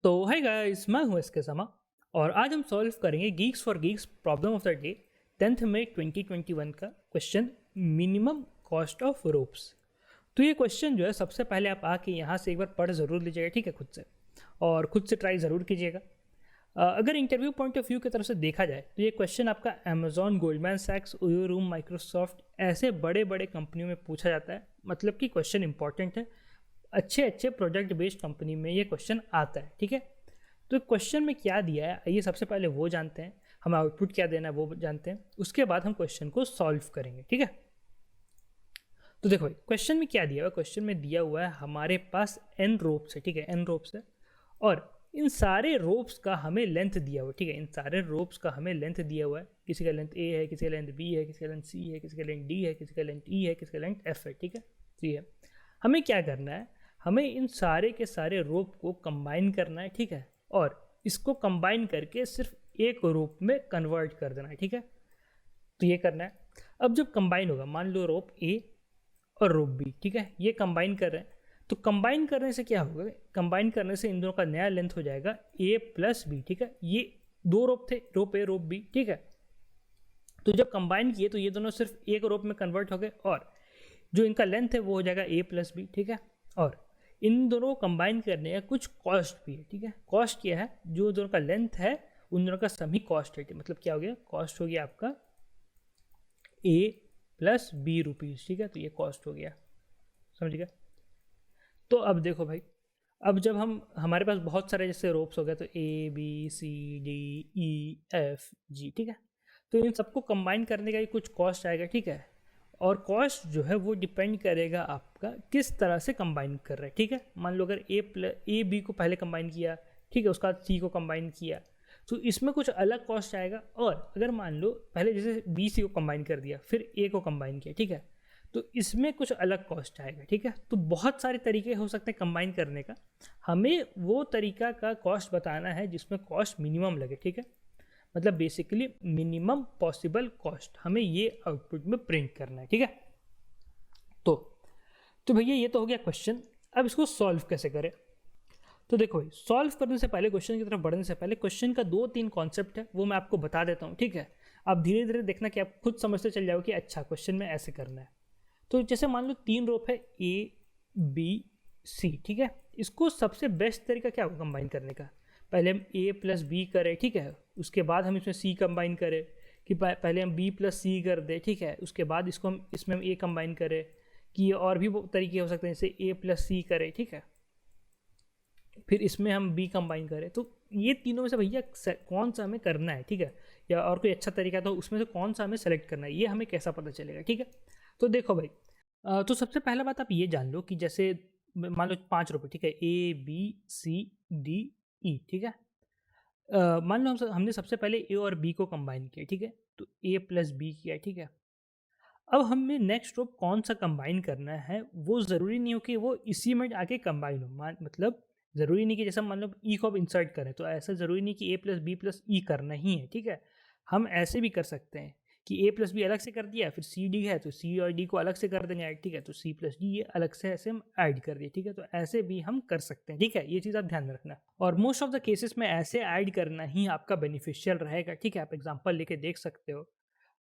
तो hi guys, मैं हूं इसके समा और आज हम सॉल्व करेंगे Geeks for Geeks problem of the day 10th मई 2021 का question minimum cost of ropes. तो ये क्वेश्चन जो है सबसे पहले आप आके यहाँ से एक बार पढ़ ज़रूर लीजिएगा, ठीक है, खुद से, और खुद से ट्राई ज़रूर कीजिएगा। अगर इंटरव्यू पॉइंट ऑफ व्यू की तरफ से देखा जाए तो ये क्वेश्चन आपका अमेजॉन, गोल्डमैन सैक्स, ओयो रूम, माइक्रोसॉफ्ट ऐसे बड़े बड़े कंपनियों में पूछा जाता है। मतलब कि क्वेश्चन इंपॉर्टेंट है, अच्छे अच्छे प्रोजेक्ट बेस्ड कंपनी में ये क्वेश्चन आता है, ठीक है। तो क्वेश्चन में क्या दिया है आइए सबसे पहले वो जानते हैं, हम आउटपुट क्या देना है वो जानते हैं, उसके बाद हम क्वेश्चन को सॉल्व करेंगे, ठीक है। तो देखो क्वेश्चन में क्या दिया हुआ है, क्वेश्चन में दिया हुआ है हमारे पास n रोप्स है, ठीक है, n रोप्स है और इन सारे रोप्स का हमें लेंथ दिया हुआ है, ठीक है, इन सारे रोप्स का हमें लेंथ दिया हुआ है। किसी का लेंथ a है, किसी का लेंथ b है, किसी का लेंथ c है, किसी का लेंथ d है, किसी का लेंथ e है, किसी का लेंथ f है, ठीक है। तो ये हमें क्या करना है, हमें इन सारे के सारे रोप को कंबाइन करना है, ठीक है, और इसको कंबाइन करके सिर्फ एक रोप में कन्वर्ट कर देना है, ठीक है। तो ये करना है। अब जब कंबाइन होगा, मान लो रोप ए और रोप बी, ठीक है, ये कंबाइन कर रहे हैं, तो कंबाइन करने से क्या होगा, कंबाइन करने से इन दोनों का नया लेंथ हो जाएगा ए प्लस बी, ठीक है। ये दो रोप थे, रोप ए रोप बी, ठीक है। तो जब कंबाइन किए तो ये दोनों सिर्फ एक रोप में कन्वर्ट हो गए और जो इनका लेंथ है वो हो जाएगा ए प्लस बी, ठीक है। और इन दोनों को कंबाइन करने का कुछ कॉस्ट भी है, ठीक है। कॉस्ट क्या है, जो दोनों का लेंथ है उन दोनों का सम ही कॉस्ट है। मतलब क्या हो गया, कॉस्ट हो गया आपका ए प्लस बी रुपीज़, ठीक है। तो ये कॉस्ट हो गया, समझ गया। तो अब देखो भाई, अब जब हम हमारे पास बहुत सारे जैसे रोप्स हो गए, तो A B C D E F G, ठीक है। तो इन सबको कंबाइन करने का ही कुछ कॉस्ट आएगा, ठीक है। और कॉस्ट जो है वो डिपेंड करेगा आपका किस तरह से कंबाइन कर रहे हैं, ठीक है। मान लो अगर ए बी को पहले कंबाइन किया, ठीक है, उसका सी को कंबाइन किया, तो इसमें कुछ अलग कॉस्ट आएगा। और अगर मान लो पहले जैसे बी सी को कंबाइन कर दिया, फिर ए को कंबाइन किया, ठीक है, तो इसमें कुछ अलग कॉस्ट आएगा, ठीक है। तो बहुत सारे तरीके हो सकते हैं कंबाइन करने का, हमें वो तरीका का कॉस्ट बताना है जिसमें कॉस्ट मिनिमम लगे, ठीक है। मतलब बेसिकली मिनिमम पॉसिबल कॉस्ट हमें ये आउटपुट में प्रिंट करना है, ठीक है। तो भैया ये तो हो गया क्वेश्चन। अब इसको सॉल्व कैसे करें। तो देखो भाई, सॉल्व करने से पहले, क्वेश्चन की तरफ बढ़ने से पहले, क्वेश्चन का 2-3 कॉन्सेप्ट है वो मैं आपको बता देता हूँ, ठीक है। आप धीरे धीरे देखना कि आप खुद समझते चल जाओ कि अच्छा क्वेश्चन में ऐसे करना है। तो जैसे मान लो 3 रोप है ए बी सी, ठीक है। इसको सबसे बेस्ट तरीका क्या होगा कंबाइन करने का, पहले हम ए प्लस बी करें, ठीक है, उसके बाद हम इसमें सी कंबाइन करें, कि पहले हम बी प्लस सी कर दें, ठीक है, उसके बाद इसको हम इसमें हम ए कंबाइन करें, कि और भी तरीके हो सकते हैं, जैसे ए प्लस सी करें, ठीक है, फिर इसमें हम बी कंबाइन करें। तो ये तीनों में से भैया कौन सा हमें करना है, ठीक है, या और कोई अच्छा तरीका तो उसमें से कौन सा हमें सेलेक्ट करना है, ये हमें कैसा पता चलेगा, ठीक है। तो देखो भाई, तो सबसे पहला बात आप ये जान लो कि जैसे मान लो 5 रुपये, ठीक है, ए बी सी डी ई, ठीक है। मान लो हमने सबसे पहले ए और बी को कंबाइन किया, ठीक है, तो ए प्लस बी किया, ठीक है। अब हमें नेक्स्ट रोप कौन सा कंबाइन करना है, वो ज़रूरी नहीं हो कि वो इसी में आके कंबाइन हो, मतलब ज़रूरी नहीं कि जैसे मान लो ई को अब इंसर्ट करें, तो ऐसा ज़रूरी नहीं कि ए प्लस बी प्लस ई करना ही है, ठीक है। हम ऐसे भी कर सकते हैं कि ए प्लस बी अलग से कर दिया, फिर सी डी है तो सी और डी को अलग से कर देंगे ऐड, ठीक है, तो सी प्लस डी ये अलग से ऐसे हम ऐड कर दिए, ठीक है। तो ऐसे भी हम कर सकते हैं, ठीक है, ये चीज़ आप ध्यान में रखना। और मोस्ट ऑफ द केसेस में ऐसे ऐड करना ही आपका बेनिफिशियल रहेगा, ठीक है। आप एग्जाम्पल लेके देख सकते हो।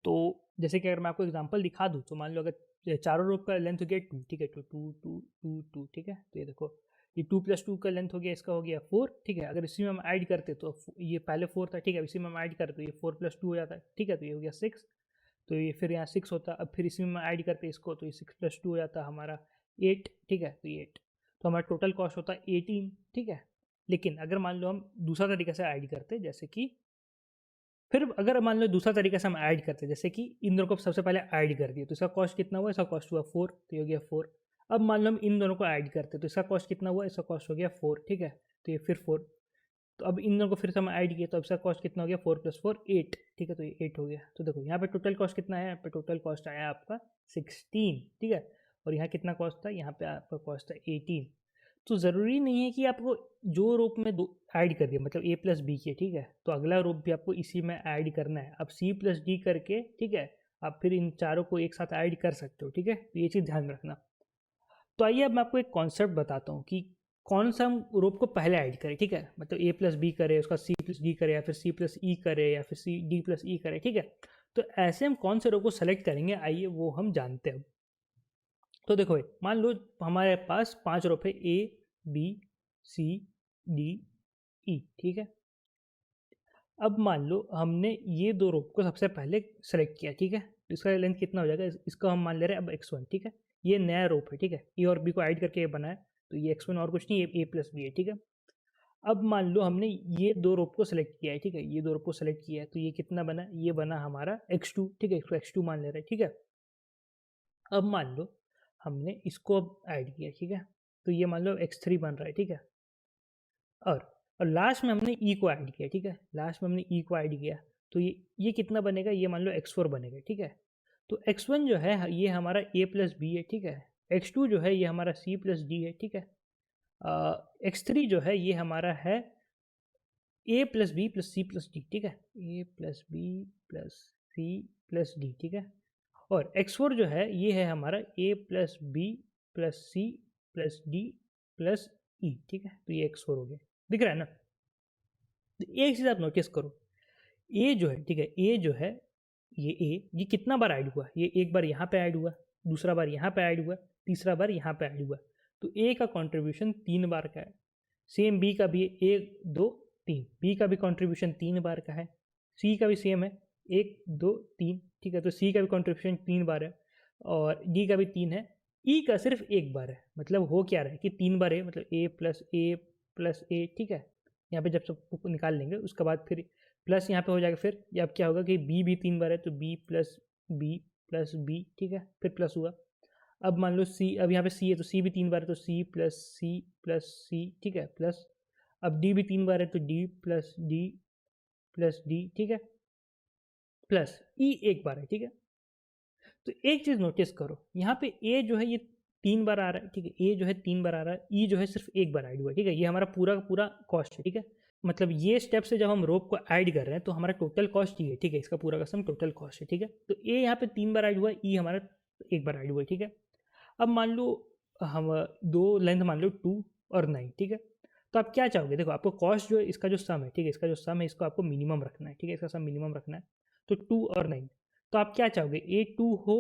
तो जैसे कि अगर मैं आपको एग्जांपल दिखा दूँ, तो मान लो अगर चारों रोप का लेंथ हो गया 2, ठीक है, तो 2 2 2 2, ठीक है। तो ये देखो, ये 2 + 2 का लेंथ हो गया, इसका हो गया 4, ठीक है। अगर इसी में हम ऐड करते तो ये पहले 4 था, ठीक है, इसी में हम ऐड करते तो ये 4 + 2 हो जाता है, ठीक है, तो ये हो गया 6। तो ये फिर यहाँ 6 होता, अब फिर इसी में हम ऐड करते इसको, तो ये 6 + 2 हो जाता हमारा 8, ठीक है, तो ये 8। तो हमारा टोटल कॉस्ट होता है 18, ठीक है। लेकिन अगर मान लो हम दूसरा तरीका से ऐड करते, जैसे कि फिर अगर मान लो दूसरा तरीका से हम ऐड करते, जैसे कि इन दोनों को सबसे पहले ऐड कर दिए, तो इसका कॉस्ट कितना हुआ, इसका कॉस्ट हुआ 4, तो ये हो गया 4। अब मान लो हम इन दोनों को ऐड करते, तो इसका कॉस्ट कितना हुआ, इसका कॉस्ट हो गया 4, ठीक है, तो ये फिर 4। तो अब इन दोनों को फिर से हम ऐड किए, तो अब इसका कॉस्ट कितना हो गया, 4 + 4 8, ठीक है, तो ये 8 हो गया। तो देखो यहाँ पे टोटल कॉस्ट कितना है, यहाँ पे टोटल कॉस्ट आया आपका 16, ठीक है। और यहाँ कितना कॉस्ट था, यहाँ पे आपका कॉस्ट था 18। तो ज़रूरी नहीं है कि आपको जो रोप में दो ऐड कर दिया, मतलब ए प्लस बी के, ठीक है, तो अगला रोप भी आपको इसी में ऐड करना है। आप सी प्लस डी करके, ठीक है, आप फिर इन चारों को एक साथ ऐड कर सकते हो, ठीक है। तो ये चीज़ ध्यान रखना। तो आइए अब मैं आपको एक कॉन्सेप्ट बताता हूँ कि कौन सा हम रोप को पहले ऐड करें, ठीक है, मतलब ए प्लस बी करे, उसका सी प्लस डी करे, या फिर सी प्लस ई करे, या फिर सी डी प्लस ई करे, ठीक है। तो ऐसे हम कौन से रो को सेलेक्ट करेंगे, आइए वो हम जानते हैं। तो देखो मान लो हमारे पास 5 रो है, ए बी सी डी ई, ठीक है। अब मान लो हमने ये 2 रो को सबसे पहले सेलेक्ट किया, ठीक है। तो इसका लेंथ कितना हो जाएगा, इसको हम मान ले रहे हैं अब x1, ठीक है। ये नया रोप है, ठीक है, ए और बी को ऐड करके ये बना है, तो ये x1 और कुछ नहीं, ये a प्लस बी है, ठीक है। अब मान लो हमने ये 2 रोप को सेलेक्ट किया है, ठीक है, ये 2 रोप को सेलेक्ट किया है, तो ये कितना बना, ये बना हमारा x2, ठीक है, इसको x2 मान ले रहे हैं, ठीक है। अब मान लो हमने इसको अब ऐड किया, ठीक है, तो ये मान लो x3 बन रहा है, ठीक है। और लास्ट में हमने ई को ऐड किया, ठीक है, लास्ट में हमने ई को ऐड किया, तो ये कितना बनेगा, ये मान लो x4 बनेगा, ठीक है। तो x1 जो है ये हमारा a प्लस बी है, ठीक है। x2 जो है ये हमारा c प्लस डी है, ठीक है। x3 जो है ये हमारा है a plus B plus C plus D, ठीक है, a plus B plus C plus D, ठीक है। और x4 जो है ये है हमारा a plus B plus C plus D plus E, ठीक है। तो ये x4 हो गया, दिख रहा है ना। तो एक चीज़ आप नोटिस करो, ए जो है, ठीक है, ए जो है ये ए, ये कितना बार ऐड हुआ, ये एक बार यहाँ पे ऐड हुआ, दूसरा बार यहाँ पे ऐड हुआ, तीसरा बार यहाँ पे ऐड हुआ। तो ए का कंट्रीब्यूशन 3 बार का है। सेम बी का भी 1 2 3, बी का भी कंट्रीब्यूशन 3 बार का है। सी का भी सेम है 1 2 3, ठीक है, तो सी का भी कंट्रीब्यूशन 3 बार है, और डी का भी 3 है। ई का सिर्फ 1 बार है, मतलब हो क्या रहा है कि 3 बार है, मतलब ए प्लस ए, ठीक है। यहाँ पे जब सब निकाल लेंगे उसके बाद फिर प्लस यहाँ पे हो जाएगा, फिर ये अब क्या होगा कि बी भी 3 बार है, तो बी प्लस बी, ठीक है, फिर प्लस हुआ। अब मान लो सी, अब यहाँ पे सी है तो सी भी 3 बार है, तो सी प्लस सी, ठीक है, प्लस अब डी भी 3 बार है, तो डी प्लस डी, ठीक है, प्लस ई 1 बार है, ठीक है। तो एक चीज़ नोटिस करो, यहाँ पे ए जो है ये 3 बार आ रहा है, ठीक है, ए जो है 3 बार आ रहा है, ई जो है सिर्फ 1 बार ऐड हुआ है, ठीक है। ये हमारा पूरा का पूरा कॉस्ट है, ठीक है। मतलब ये स्टेप से जब हम रोप को ऐड कर रहे हैं तो हमारा टोटल कॉस्ट ये है, ठीक है, इसका पूरा का सम टोटल कॉस्ट है, ठीक है। तो ए यहाँ पे 3 बार ऐड हुआ है, ई हमारा 1 बार ऐड हुआ है, ठीक है। अब मान लो हम 2 लेंथ मान लो 2 और 9, ठीक है। तो आप क्या चाहोगे, देखो आपको कॉस्ट जो है इसका जो सम है, ठीक है, इसका जो सम है इसको आपको मिनिमम रखना है, ठीक है, इसका सम मिनिमम रखना है। तो 2 और 9, तो आप क्या चाहोगे, A2 हो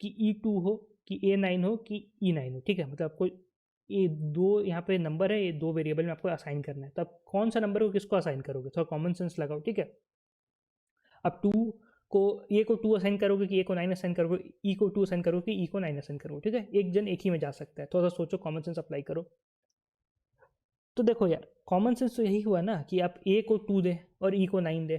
कि E2 हो कि A9 हो कि E9 हो, ठीक है। मतलब आपको ये 2 यहाँ पे नंबर है, ये 2 वेरिएबल में आपको असाइन करना है, तो आप कौन सा नंबर को किसको असाइन करोगे, थोड़ा कॉमन सेंस लगाओ, ठीक है। अब 2 को ए को 2 असाइन करोगे कि ए को 9 असाइन करोगे, ई को 2 असाइन करोगे कि ई को 9 असाइन करोगे, ठीक है। एक जन एक ही में जा सकता है, थोड़ा सा सोचो, कॉमन सेंस अप्लाई करो। तो देखो यार, कॉमन सेंस तो यही हुआ ना कि आप ए को 2 दे और ई को 9 दे।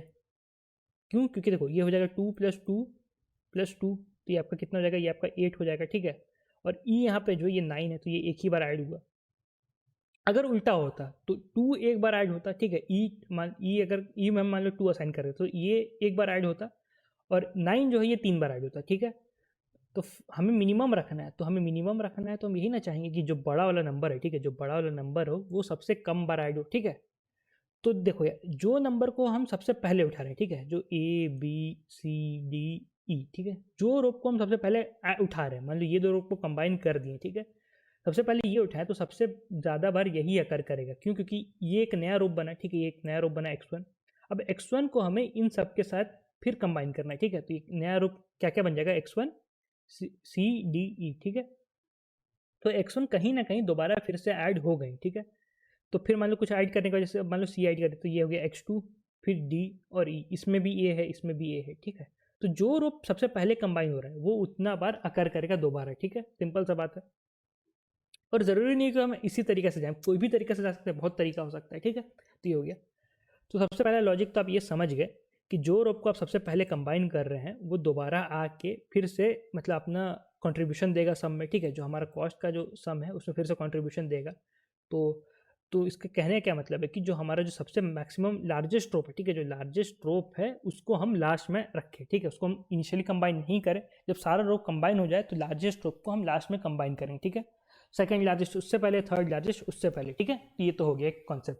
क्यों, क्योंकि देखो ये हो जाएगा 2 प्लस 2, तो ये आपका कितना हो जाएगा, ये आपका 8 हो जाएगा, ठीक है। और ई यहाँ पे जो ये 9 है, तो ये एक ही बार ऐड हुआ। अगर उल्टा होता तो 2 एक बार ऐड होता, ठीक है, ई अगर ई में हम मान लो 2 असाइन कर रहे तो ये एक बार ऐड होता, और 9 जो है ये 3 बार ऐड होता, ठीक है। तो हमें मिनिमम रखना है, तो हमें मिनिमम रखना है, तो हम यही ना चाहेंगे कि जो बड़ा वाला नंबर है, ठीक है, जो बड़ा वाला नंबर हो वो सबसे कम बार ऐड हो, ठीक है। तो देखो यार, जो नंबर को हम सबसे पहले उठा रहे हैं, ठीक है, जो ए बी सी डी ई, ठीक है, जो रोप को हम सबसे पहले उठा रहे हैं, मान लो ये 2 रोप को कंबाइन कर दिए, ठीक है, सबसे पहले ये उठाए तो सबसे ज़्यादा बार यही अकर करेगा। क्यों, क्योंकि ये एक नया रोप बना, ठीक है, ये एक नया रोप बना x1। अब x1 को हमें इन सब के साथ फिर कंबाइन करना है, ठीक है। तो एक नया रोप क्या क्या बन जाएगा, x1 सी डी ई, ठीक है। तो x1 कहीं ना कहीं दोबारा फिर से ऐड हो गई, ठीक है। तो फिर मान लो कुछ ऐड करने की वजह से मान लो सी ऐड कर दे, तो ये हो गया x2, फिर डी और ई, इसमें भी ए है, इसमें भी ए है, ठीक है। तो जो रोप सबसे पहले कंबाइन हो रहा है वो उतना बार अकर करेगा दोबारा, ठीक है, सिंपल सा बात है। और ज़रूरी नहीं कि हम इसी तरीके से जाएं, कोई भी तरीके से जा सकते हैं, बहुत तरीका हो सकता है, ठीक है। तो ये हो गया। तो सबसे पहला लॉजिक तो आप ये समझ गए कि जो रोप को आप सबसे पहले कंबाइन कर रहे हैं वो दोबारा आके फिर से मतलब अपना कंट्रीब्यूशन देगा सम में, ठीक है, जो हमारा कॉस्ट का जो सम है उसमें फिर से कंट्रीब्यूशन देगा। तो इसके कहने का क्या मतलब है कि जो हमारा जो सबसे मैक्सिमम लार्जेस्ट रोप है, ठीक है, जो लार्जेस्ट रोप है उसको हम लास्ट में रखें, ठीक है, उसको हम इनिशियली कंबाइन नहीं करें। जब सारा रोप कंबाइन हो जाए तो लार्जेस्ट रोप को हम लास्ट में कंबाइन करें, ठीक है। सेकंड लार्जेस्ट उससे पहले, थर्ड लार्जेस्ट उससे पहले, ठीक है। तो ये तो हो गया एक कॉन्सेप्ट।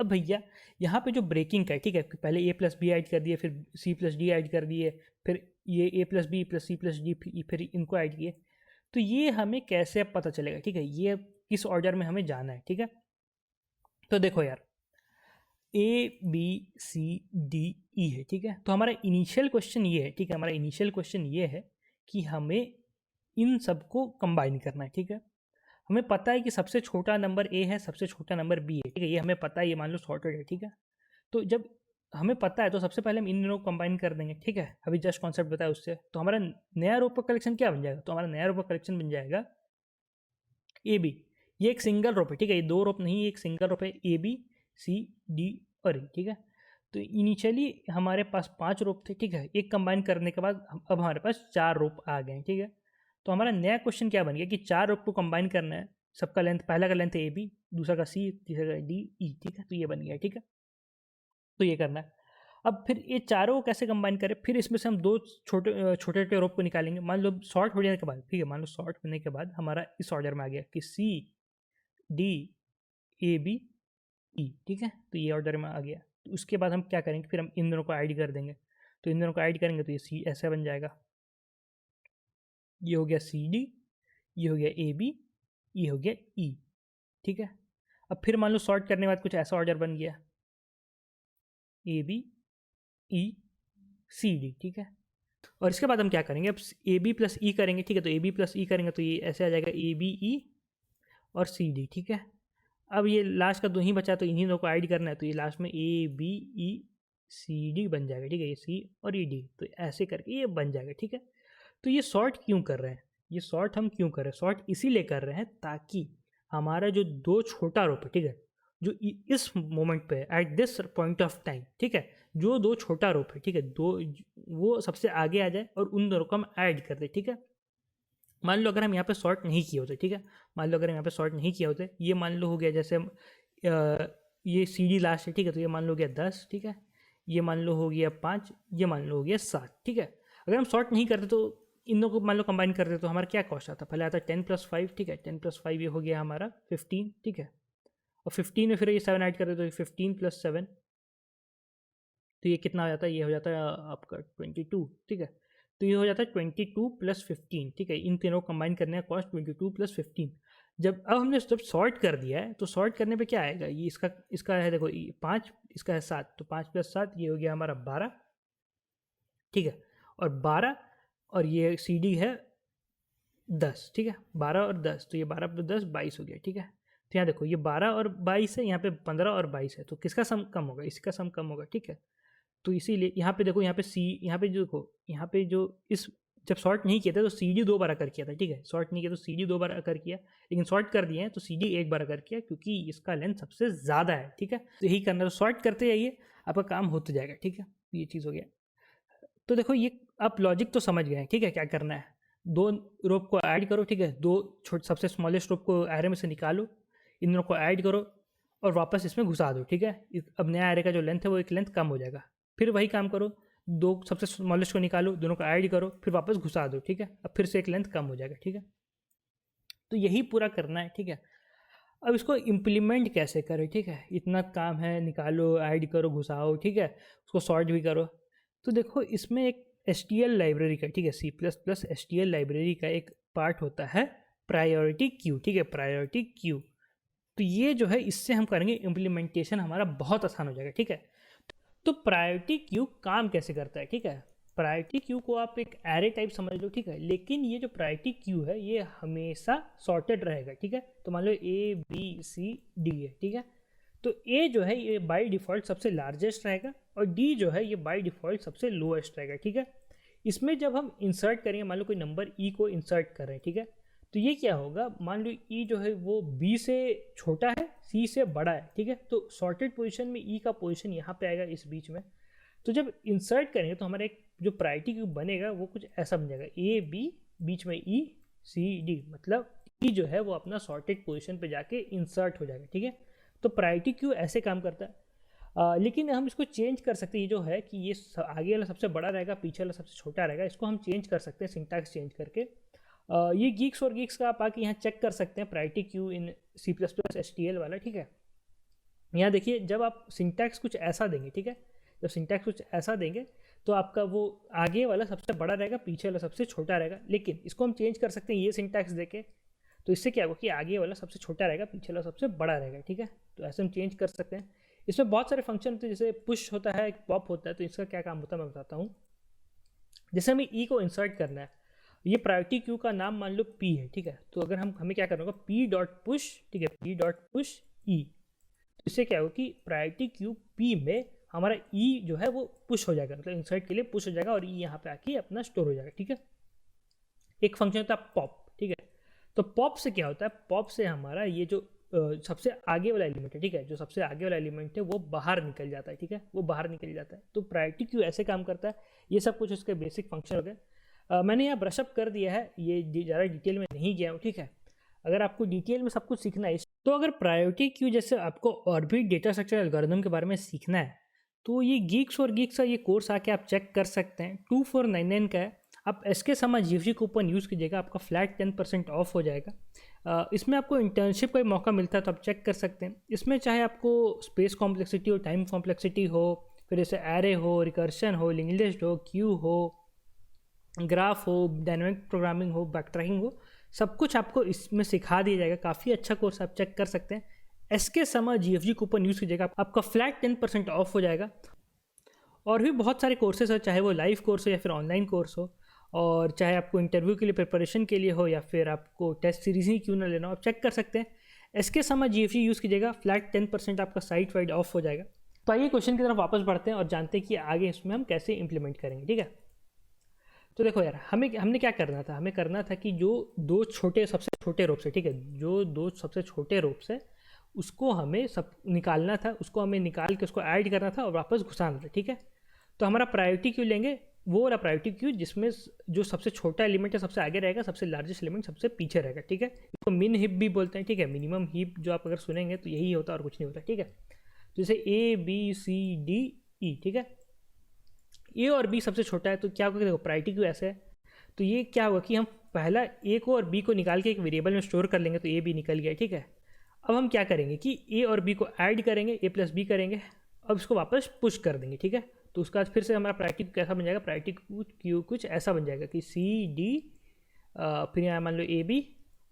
अब भैया यहाँ पे जो ब्रेकिंग का है, ठीक है, पहले ए प्लस बी ऐड कर दिए, फिर सी प्लस डी ऐड कर दिए, फिर ये A plus B plus C plus D, फिर इनको ऐड किए। तो ये हमें कैसे अब पता चलेगा, ठीक है, ये किस ऑर्डर में हमें जाना है, ठीक है। तो देखो यार, ए बी सी डी ई है, ठीक है। तो हमारा इनिशियल क्वेश्चन ये है, ठीक है, हमारा इनिशियल क्वेश्चन ये है कि हमें इन सबको कंबाइन करना है, ठीक है। हमें पता है कि सबसे छोटा नंबर ए है, सबसे छोटा नंबर बी है, ठीक है, ये हमें पता है, ये मान लो सॉर्टेड है, ठीक है। तो जब हमें पता है तो सबसे पहले हम इन दोनों को कंबाइन कर देंगे, ठीक है। अभी जस्ट कॉन्सेप्ट बताया उससे, तो हमारा नया रो का कलेक्शन क्या बन जाएगा, तो हमारा नया रो का कलेक्शन बन जाएगा ए बी। ये एक सिंगल रोप है, ठीक है, ये दो रोप नहीं, एक सिंगल रोप है, ए बी सी डी और ई, ठीक है। तो इनिशियली हमारे पास 5 रोप थे, ठीक है, एक कंबाइन करने के बाद अब हमारे पास 4 रोप आ गए, ठीक है। तो हमारा नया क्वेश्चन क्या बन गया कि 4 रोप को कंबाइन करना है, सबका लेंथ, पहला का लेंथ ए बी, दूसरा का सी, तीसरा का डी ई, ठीक है। तो ये बन गया, ठीक है। तो ये करना है। अब फिर ये चारों को कैसे कंबाइन करें, फिर इसमें से हम दो छोटे छोटे रोप को निकालेंगे। मान लो शॉर्ट हो जाने के बाद, ठीक है, मान लो शॉर्ट होने के बाद हमारा इस ऑर्डर में आ गया कि C D A B E, ठीक है। तो ये ऑर्डर में आ गया। तो उसके बाद हम क्या करेंगे, फिर हम इन दोनों को ऐड कर देंगे। तो इन दोनों को ऐड करेंगे तो ये सी ऐसे बन जाएगा, ये हो गया सी डी, ये हो गया ए बी, ये हो गया ई, ठीक है। अब फिर मान लो सॉर्ट करने के बाद कुछ ऐसा ऑर्डर बन गया, A B E C D, ठीक है। और इसके बाद हम क्या करेंगे, अब ए बी प्लस ई करेंगे, ठीक है। तो ए बी प्लस ई करेंगे तो ये ऐसे आ जाएगा ए बी ई और सी डी, ठीक है। अब ये लास्ट का दो ही बचा तो इन्हीं दोनों को ऐड करना है, तो ये लास्ट में A B E C D बन जाएगा, ठीक है, ये सी और ई डी, तो ऐसे करके ये बन जाएगा, ठीक है। तो ये सॉर्ट क्यों कर रहे हैं, ये सॉर्ट हम क्यों कर रहे हैं, सॉर्ट इसीलिए कर रहे हैं ताकि हमारा जो दो छोटा रोप है, ठीक है, जो इस मोमेंट पे at this point of time, ठीक है, जो दो छोटा रोप है, ठीक है, दो वो सबसे आगे आ जाए और उन दोनों को हम ऐड कर दें, ठीक है। मान लो अगर हम यहाँ पे सॉर्ट नहीं किए होते, ठीक है, मान लो अगर हम यहाँ पे सॉर्ट नहीं किए होते, ये मान लो हो गया जैसे हम ये सी डी लास्ट है, ठीक है, तो ये मान लो हो गया 10, ठीक है, ये मान लो हो गया 5, ये मान लो हो गया 7, ठीक है। अगर हम सॉर्ट नहीं करते तो इन दोनों को मान लो कंबाइन करते तो हमारा क्या कॉस्ट आता, पहले आता 10+5, ठीक है, 10+5 ये हो गया हमारा 15, ठीक है। और 15 में फिर ये 7 ऐड करते तो 15+7, तो ये कितना हो जाता है, ये हो जाता है आपका 22, ठीक है। तो ये हो जाता है 22+15, ठीक है। इन तीनों को कंबाइन करने का कॉस्ट 22+15। जब अब हमने जब सॉर्ट कर दिया है तो सॉर्ट करने पे क्या आएगा, ये इसका है, देखो 5, इसका है 7, तो 5+7 ये हो गया हमारा 12, ठीक है। और 12 और ये सी डी है 10, ठीक है, 12 और 10, तो ये 12+10 22 हो गया, ठीक है। तो यहाँ देखो ये 12 और 22 है, यहाँ पे 15 और 22 है, तो किसका सम कम होगा, इसका सम कम होगा, ठीक है। तो इसीलिए यहाँ पे देखो, यहाँ पे सी, यहाँ पे जो देखो, यहाँ पे जो इस जब शॉर्ट नहीं किया था तो सी डी 2 बार आकर किया था, ठीक है, शॉर्ट नहीं किया तो सी डी 2 बार आकर किया, लेकिन शॉर्ट कर दिए हैं तो सी डी 1 बार आकर किया, क्योंकि इसका लेंथ सबसे ज़्यादा है, ठीक है। तो यही करना है, तो शॉर्ट करते जाइए, आपका काम होते जाएगा, ठीक है। ये चीज़ हो गया। तो देखो ये आप लॉजिक तो समझ गए हैं, ठीक है, क्या करना है, दो रोप को ऐड करो, ठीक है, दो सबसे स्मॉलेस्ट रोप को एरे में से निकालो, इन दोनों को ऐड करो और वापस इसमें घुसा दो, ठीक है। अब नया एरे का जो लेंथ है वो एक लेंथ कम हो जाएगा। फिर वही काम करो, दो सबसे स्मॉलेस्ट को निकालो, दोनों को ऐड करो, फिर वापस घुसा दो, ठीक है। अब फिर से एक लेंथ कम हो जाएगा, ठीक है। तो यही पूरा करना है, ठीक है। अब इसको इम्प्लीमेंट कैसे करें, ठीक है, इतना काम है, निकालो, ऐड करो, घुसाओ, ठीक है, उसको सॉर्ट भी करो। तो देखो इसमें एक HTL लाइब्रेरी का, ठीक है, C++ HTL लाइब्रेरी का एक पार्ट होता है प्रायोरिटी क्यू, ठीक है, प्रायोरिटी क्यू। तो ये जो है इससे हम करेंगे इम्प्लीमेंटेशन, हमारा बहुत आसान हो जाएगा, ठीक है। तो प्रायोरिटी क्यू काम कैसे करता है, ठीक है। प्रायोरिटी क्यू को आप एक एरे टाइप समझ लो, ठीक है, लेकिन ये जो प्रायोरिटी क्यू है ये हमेशा सॉर्टेड रहेगा, ठीक है। तो मान लो ए बी सी डी है, ठीक है। तो ए जो है ये बाय डिफ़ॉल्ट सबसे लार्जेस्ट रहेगा और डी जो है ये बाय डिफ़ॉल्ट सबसे लोएस्ट रहेगा, ठीक है। इसमें जब हम इंसर्ट करेंगे, मान लो कोई नंबर ई को इंसर्ट कर रहे हैं, ठीक है, तो ये क्या होगा, मान लो ई जो है वो बी से छोटा है, सी से बड़ा है, ठीक है। तो सॉर्टेड पोजीशन में ई का पोजीशन यहाँ पे आएगा इस बीच में। तो जब इंसर्ट करेंगे तो हमारा एक जो प्रायोरिटी क्यू बनेगा वो कुछ ऐसा बन जाएगा, ए बी बीच में ई सी डी, मतलब ई जो है वो अपना सॉर्टेड पोजीशन पे जाके इंसर्ट हो जाएगा, ठीक है। तो प्रायोरिटी क्यू ऐसे काम करता है। लेकिन हम इसको चेंज कर सकते हैं, ये जो है कि ये आगे वाला सबसे बड़ा रहेगा, पीछे वाला सबसे छोटा रहेगा, इसको हम चेंज कर सकते हैं सिंटैक्स चेंज करके। ये गीक्स और गीक्स का आप आके यहाँ चेक कर सकते हैं, priority Q in C++ HTL वाला, ठीक है। यहाँ देखिए जब आप सिंटैक्स कुछ ऐसा देंगे, ठीक है, जब सिंटैक्स कुछ ऐसा देंगे तो आपका वो आगे वाला सबसे बड़ा रहेगा, पीछे वाला सबसे छोटा रहेगा, लेकिन इसको हम चेंज कर सकते हैं ये सिंटैक्स देके। तो इससे क्या होगा कि आगे वाला सबसे छोटा रहेगा, पीछे वाला सबसे बड़ा रहेगा, ठीक है। तो ऐसे हम चेंज कर सकते हैं। इसमें बहुत सारे फंक्शन होते हैं, जैसे पुश होता है, पॉप होता है। तो इसका क्या काम होता है मैं बताता हूँ। जैसे हमें ई को इंसर्ट करना है, ये प्रायोरिटी क्यू का नाम मान लो पी है, ठीक है। तो अगर हमें क्या करना होगा, पी डॉट पुश, ठीक है, पी डॉट पुश ई। तो इससे क्या होगा कि प्रायोरिटी क्यू पी में हमारा ई जो है वो पुश हो जाएगा, मतलब इंसर्ट के लिए पुश हो जाएगा और ई यहाँ पे आके अपना स्टोर हो जाएगा, ठीक है। एक फंक्शन होता है पॉप, ठीक है। तो पॉप से क्या होता है, पॉप से हमारा ये जो सबसे आगे वाला एलिमेंट है, ठीक है, जो सबसे आगे वाला एलिमेंट है वो बाहर निकल जाता है, ठीक है, वो बाहर निकल जाता है। तो प्रायोरिटी क्यू ऐसे काम करता है। ये सब कुछ उसके बेसिक फंक्शन हो गए। मैंने यहाँ ब्रशअप कर दिया है, ये ज़्यादा डिटेल में नहीं गया हूँ, ठीक है। अगर आपको डिटेल में सब कुछ सीखना है तो अगर प्रायोरिटी क्यू जैसे आपको और भी डेटा स्ट्रक्चर एल्गोरिथम के बारे में सीखना है तो ये गीक्स फॉर गीक्स का ये कोर्स आके आप चेक कर सकते हैं। 2499 का है। आप एसके समा जीएफजी कूपन यूज़ कीजिएगा, आपका फ्लैट 10% ऑफ हो जाएगा। इसमें आपको इंटर्नशिप का मौका मिलता है, तो आप चेक कर सकते हैं। इसमें चाहे आपको स्पेस कॉम्प्लेक्सिटी हो, टाइम कॉम्प्लेक्सिटी हो, फिर जैसे एरे हो, रिकर्शन हो, लिंक्ड लिस्ट हो, क्यू हो, ग्राफ हो, डायनामिक प्रोग्रामिंग हो, बैकट्रैकिंग हो, सब कुछ आपको इसमें सिखा दिया जाएगा। काफ़ी अच्छा कोर्स, आप चेक कर सकते हैं। एसके समा जीएफजी कूपन यूज़ कीजिएगा, आपका फ्लैट 10% ऑफ हो जाएगा। और भी बहुत सारे कोर्सेज है, चाहे वो लाइव कोर्स हो या फिर ऑनलाइन कोर्स हो, और चाहे आपको इंटरव्यू के लिए प्रिपरेशन के लिए हो या फिर आपको टेस्ट सीरीज ही क्यों ना लेना हो, आप चेक कर सकते हैं। एसके समा जीएफजी यूज़ कीजिएगा, फ्लैट 10% आपका साइट वाइड ऑफ हो जाएगा। तो आइए क्वेश्चन की तरफ वापस बढ़ते हैं और जानते हैं कि आगे इसमें हम कैसे इंप्लीमेंट करेंगे, ठीक है। तो देखो यार, हमने क्या करना था, हमें करना था कि जो दो छोटे सबसे छोटे रोप्स है, ठीक है, जो दो सबसे छोटे रोप्स है उसको हमें सब निकालना था, उसको हमें निकाल के उसको ऐड करना था और वापस घुसाना था, ठीक है। तो हमारा प्रायोरिटी क्यू लेंगे, वो वाला प्रायोरिटी क्यू जिसमें जो सबसे छोटा एलिमेंट है सबसे आगे रहेगा, सबसे लार्जेस्ट एलिमेंट सबसे पीछे रहेगा, ठीक है। इसको मिन हीप भी बोलते हैं, ठीक है। मिनिमम हीप जो आप अगर सुनेंगे तो यही होता है और कुछ नहीं होता, ठीक है। तो जैसे ए बी सी डी ई, ठीक है, ए और बी सबसे छोटा है। तो क्या होगा, देखो प्रायोरिटी क्यू ऐसे है। तो ये क्या होगा कि हम पहला ए को और बी को निकाल के एक वेरिएबल में स्टोर कर लेंगे, तो ए बी निकल गया, ठीक है। अब हम क्या करेंगे कि ए और बी को ऐड करेंगे, ए प्लस बी करेंगे, अब इसको वापस पुश कर देंगे, ठीक है। तो उसके बाद फिर से हमारा प्रायोरिटी कैसा बन जाएगा, प्रायोरिटी क्यू कुछ ऐसा बन जाएगा कि सी डी, फिर यहाँ मान लो ए बी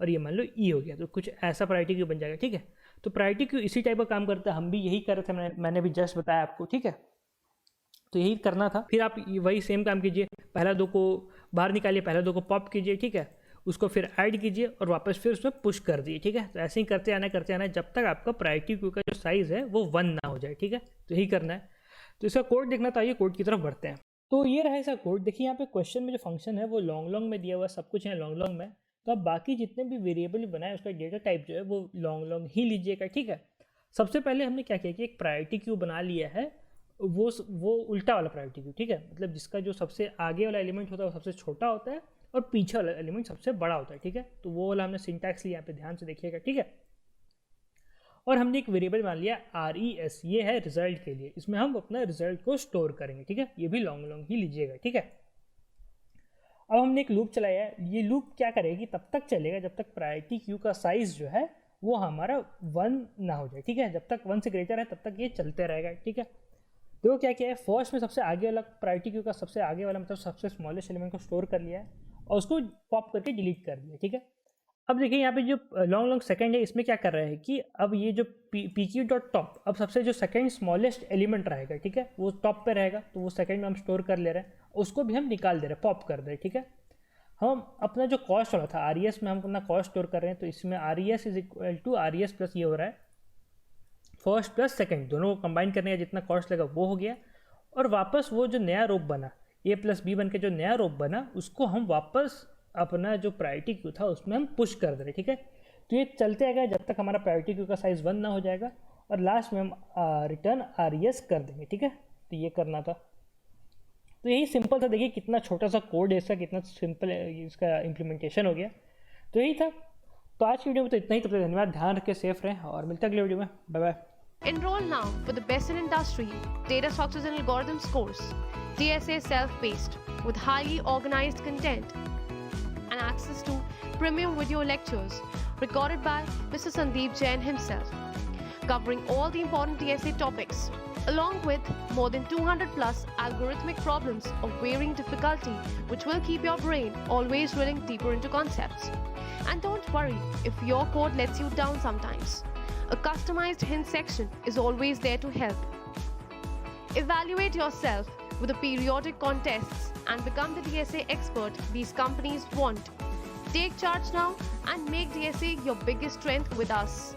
और ये मान लो ई हो गया, तो कुछ ऐसा प्रायोरिटी क्यू बन जाएगा, ठीक है। तो प्रायोरिटी क्यू इसी टाइप का काम करता है, हम भी यही कर रहे थे, मैंने भी जस्ट बताया आपको, ठीक है। तो यही करना था। फिर आप वही सेम काम कीजिए, पहला दो को बाहर निकालिए, पहला दो को पॉप कीजिए, ठीक है, उसको फिर ऐड कीजिए और वापस फिर उसमें पुश कर दिए, ठीक है। तो ऐसे ही करते आना जब तक आपका प्रायोरिटी क्यू का जो साइज़ है वो 1 ना हो जाए, ठीक है। तो यही करना है। तो इसका कोड देखना, तो आइए कोड की तरफ बढ़ते हैं। तो ये रहा इसका कोड। देखिए यहाँ पे क्वेश्चन में जो फंक्शन है वो लॉन्ग में दिया हुआ है, सब कुछ है लॉन्ग में। तो आप बाकी जितने भी वेरिएबल बनाए उसका डेटा टाइप जो है वो लॉन्ग ही लीजिएगा, ठीक है। सबसे पहले हमने क्या किया कि एक प्रायोरिटी क्यू बना लिया है, वो उल्टा वाला प्रायोरिटी क्यू, ठीक है। मतलब जिसका जो सबसे आगे वाला एलिमेंट होता है वो सबसे छोटा होता है और पीछे वाला एलिमेंट सबसे बड़ा होता है, ठीक है। तो वो वाला हमने सिंटैक्स लिया, यहाँ पे ध्यान से देखिएगा, ठीक है। और हमने एक वेरिएबल मान लिया RES, ये है रिजल्ट के लिए, इसमें हम अपना रिजल्ट को स्टोर करेंगे, ठीक है। ये भी लॉन्ग ही लीजिएगा, ठीक है। अब हमने एक लूप चलाया है, ये लूप क्या करेगा कि तब तक चलेगा जब तक प्रायोरिटी क्यू का साइज जो है वो हमारा 1 ना हो जाए, ठीक है। जब तक 1 से ग्रेटर है तब तक ये चलते रहेगा, ठीक है। तो क्या किया है, फर्स्ट में सबसे आगे वाला प्रायोरिटी क्यू का सबसे आगे वाला मतलब सबसे स्मॉलेस्ट एलिमेंट को स्टोर कर लिया है और उसको पॉप करके डिलीट कर दिया, ठीक है। अब देखिए यहाँ पे जो लॉन्ग सेकंड है, इसमें क्या कर रहा है कि अब ये जो pq.top अब सबसे जो सेकंड स्मॉलेस्ट एलिमेंट रहेगा, ठीक है, वो टॉप पे रहेगा, तो वो सेकंड में हम स्टोर कर ले रहे हैं, उसको भी हम निकाल दे रहे हैं, पॉप कर दे रहे हैं, ठीक है। हम अपना जो कॉस्ट वाला था RES में हम अपना कॉस्ट स्टोर कर रहे हैं, तो इसमें RES is equal to RES plus ये हो रहा है फर्स्ट प्लस सेकंड, दोनों को कंबाइन करने का जितना कॉस्ट लगा वो हो गया। और वापस वो जो नया रोप बना A प्लस बी बन के जो नया रोप बना उसको हम वापस अपना जो प्रायोरिटी क्यू था उसमें हम पुश कर दे रहे, ठीक है। तो ये चलते आएगा जब तक हमारा प्रायोरिटी क्यू का साइज़ 1 ना हो जाएगा और लास्ट में हम रिटर्न RES कर देंगे, ठीक है। तो ये करना था। तो यही सिंपल था। देखिए कितना छोटा सा कोड है इसका, कितना सिंपल इसका इम्प्लीमेंटेशन हो गया। तो यही था। तो आज की वीडियो में तो इतना ही। तब तक धन्यवाद, ध्यान रखें, सेफ रहें और मिलते हैं अगले वीडियो में। Bye bye. Enroll now for the best in industry data structures and algorithms course, DSA self-paced with highly organized content and access to premium video lectures recorded by Mr. Sandeep Jain himself. covering all the important DSA topics, along with more than 200 plus algorithmic problems of varying difficulty, which will keep your brain always drilling deeper into concepts. And don't worry if your code lets you down sometimes. A customized hint section is always there to help. Evaluate yourself with the periodic contests and become the DSA expert these companies want. Take charge now and make DSA your biggest strength with us.